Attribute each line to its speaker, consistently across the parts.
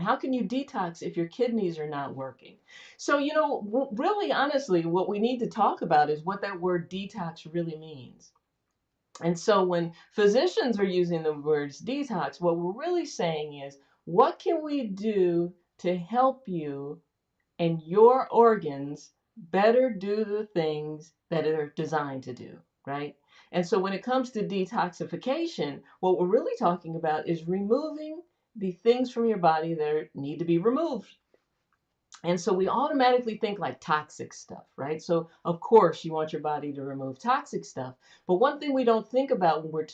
Speaker 1: How can you detox if your kidneys are not working? So, really honestly, what we need to talk about is what that word detox really means. And so when physicians are using the words detox, what we're really saying is, what can we do to help you and your organs better do the things that are designed to do, right? And so when it comes to detoxification, what we're really talking about is removing the things from your body that need to be removed. And so we automatically think like toxic stuff, right? So of course you want your body to remove toxic stuff. But one thing we don't think about when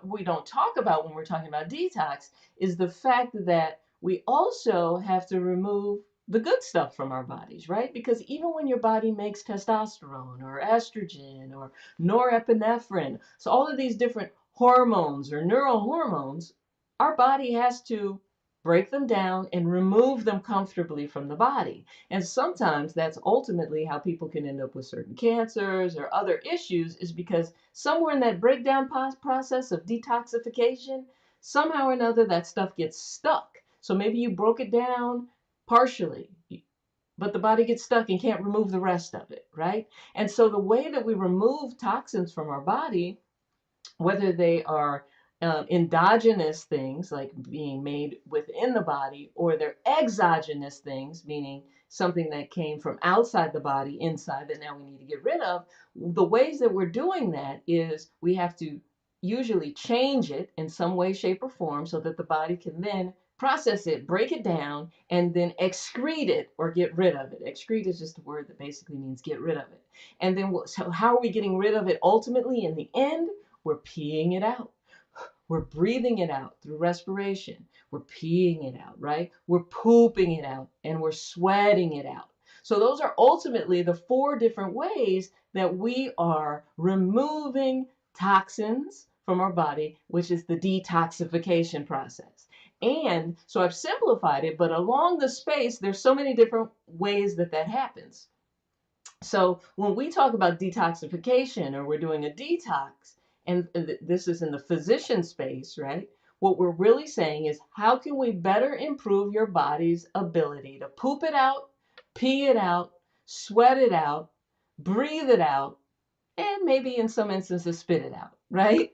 Speaker 1: we don't talk about when we're talking about detox is the fact that we also have to remove the good stuff from our bodies, right? Because even when your body makes testosterone or estrogen or norepinephrine, so all of these different hormones or neurohormones, our body has to break them down and remove them comfortably from the body. And sometimes that's ultimately how people can end up with certain cancers or other issues, is because somewhere in that breakdown process of detoxification, somehow or another that stuff gets stuck. So maybe you broke it down partially, but the body gets stuck and can't remove the rest of it, right? And so the way that we remove toxins from our body, whether they are endogenous things like being made within the body, or they're exogenous things, meaning something that came from outside the body inside that now we need to get rid of. The ways that we're doing that is we have to usually change it in some way, shape, or form so that the body can then process it, break it down, and then excrete it or get rid of it. Excrete is just a word that basically means get rid of it. And then, so how are we getting rid of it ultimately in the end? We're peeing it out. We're breathing it out through respiration. We're peeing it out, right? We're pooping it out, and we're sweating it out. So those are ultimately the four different ways that we are removing toxins from our body, which is the detoxification process. And so I've simplified it, but along the space, there's so many different ways that that happens. So when we talk about detoxification, or we're doing a detox, and this is in the physician space, right? What we're really saying is, how can we better improve your body's ability to poop it out, pee it out, sweat it out, breathe it out, and maybe in some instances spit it out, right?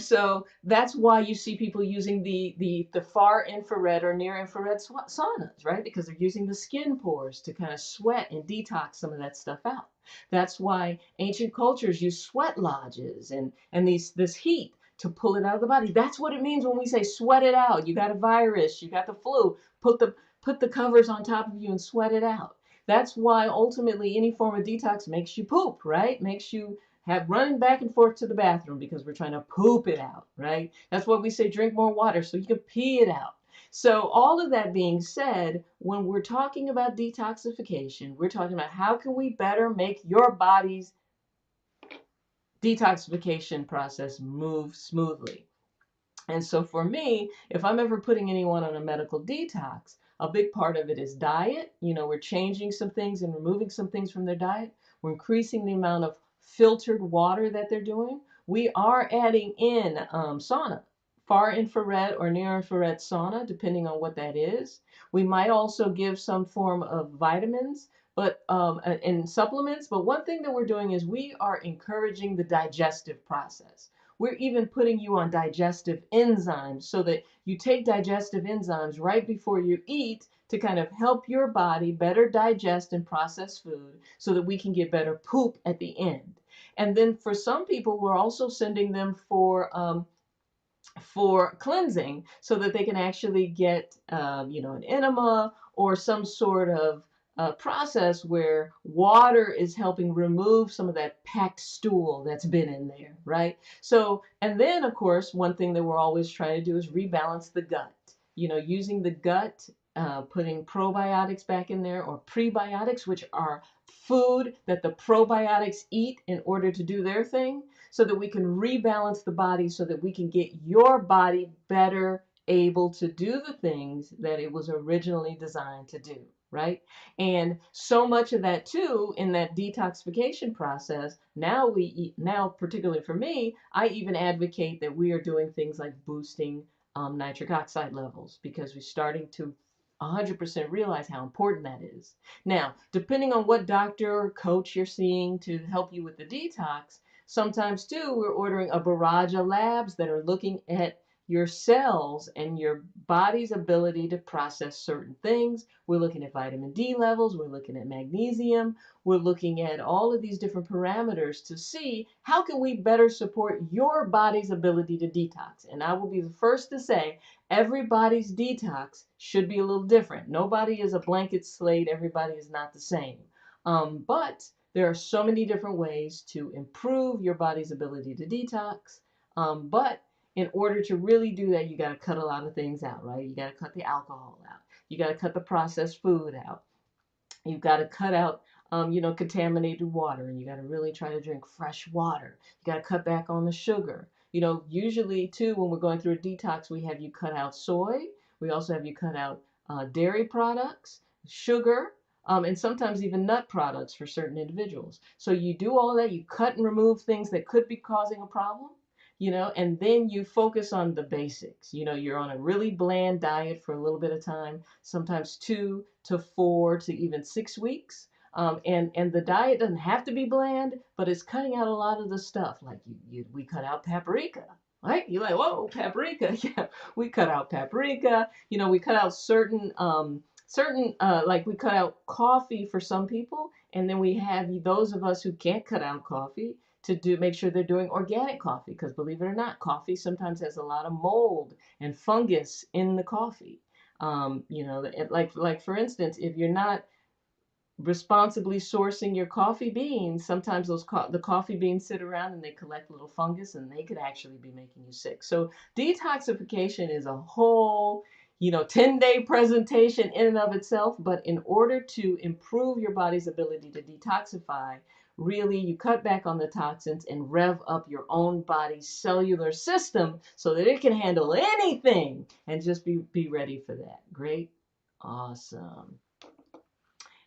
Speaker 1: So that's why you see people using the far infrared or near infrared saunas, right? Because they're using the skin pores to kind of sweat and detox some of that stuff out. That's why ancient cultures use sweat lodges and this heat to pull it out of the body. That's what it means when we say sweat it out. You got a virus, you got the flu, put the covers on top of you and sweat it out. That's why ultimately any form of detox makes you poop, right? Makes you have running back and forth to the bathroom because we're trying to poop it out, right? That's why we say drink more water so you can pee it out. So all of that being said, when we're talking about detoxification, we're talking about how can we better make your body's detoxification process move smoothly. And so for me, if I'm ever putting anyone on a medical detox, a big part of it is diet. We're changing some things and removing some things from their diet. We're increasing the amount of filtered water that they're doing. We are adding in sauna, far infrared or near infrared sauna, depending on what that is. We might also give some form of vitamins, but and supplements. But one thing that we're doing is we are encouraging the digestive process. We're even putting you on digestive enzymes so that you take digestive enzymes right before you eat to kind of help your body better digest and process food so that we can get better poop at the end. And then for some people, we're also sending them for cleansing so that they can actually get, an enema or some sort of process where water is helping remove some of that packed stool that's been in there, right? So, and then of course, one thing that we're always trying to do is rebalance the gut, using the gut, putting probiotics back in there, or prebiotics, which are food that the probiotics eat in order to do their thing, so that we can rebalance the body so that we can get your body better able to do the things that it was originally designed to do, right? And so much of that too, in that detoxification process, now particularly for me, I even advocate that we are doing things like boosting nitric oxide levels, because we're starting to 100% realize how important that is. Now, depending on what doctor or coach you're seeing to help you with the detox, sometimes too, we're ordering a barrage of labs that are looking at your cells and your body's ability to process certain things. We're looking at vitamin D levels, we're looking at magnesium, we're looking at all of these different parameters to see how can we better support your body's ability to detox. And I will be the first to say everybody's detox should be a little different. Nobody is a blanket slate. Everybody is not the same. But there are so many different ways to improve your body's ability to detox. But in order to really do that, you got to cut a lot of things out, right? You got to cut the alcohol out. You got to cut the processed food out. You've got to cut out, contaminated water, and you got to really try to drink fresh water. You got to cut back on the sugar. Usually too, when we're going through a detox, we have you cut out soy. We also have you cut out dairy products, sugar, and sometimes even nut products for certain individuals. So you do all that, you cut and remove things that could be causing a problem, and then you focus on the basics. You're on a really bland diet for a little bit of time, sometimes 2 to 4 to even 6 weeks. And the diet doesn't have to be bland, but it's cutting out a lot of the stuff. Like we cut out paprika, right? You're like, whoa, paprika. Yeah, we cut out paprika. We cut out like we cut out coffee for some people, and then we have those of us who can't cut out coffee to make sure they're doing organic coffee, because believe it or not, coffee sometimes has a lot of mold and fungus in the coffee. Like for instance, if you're not responsibly sourcing your coffee beans, sometimes the coffee beans sit around and they collect little fungus, and they could actually be making you sick. So detoxification is a whole 10-day presentation in and of itself. But in order to improve your body's ability to detoxify, really you cut back on the toxins and rev up your own body's cellular system so that it can handle anything, and just be ready for that. Great. Awesome.